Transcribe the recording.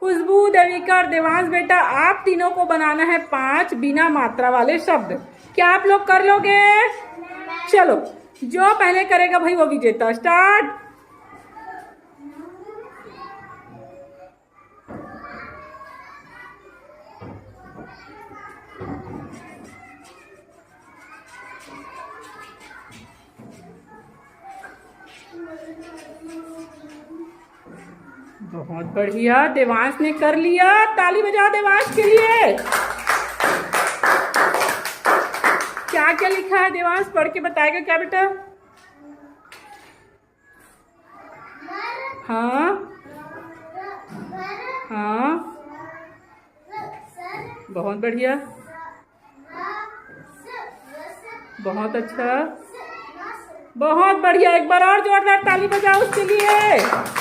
खुशबू, देविका और देवांश बेटा, आप तीनों को बनाना है 5 बिना मात्रा वाले शब्द। क्या आप लोग कर लोगे? चलो, जो पहले करेगा भाई वो विजेता। स्टार्ट। बहुत बढ़िया, देवांश ने कर लिया। ताली बजाओ देवांश के लिए। क्या क्या लिखा है देवांश? पढ़ के बताएगा क्या बेटा? हाँ हाँ, बहुत बढ़िया, बहुत अच्छा, बहुत बढ़िया। एक बार और जोरदार ताली बजाओ उसके लिए।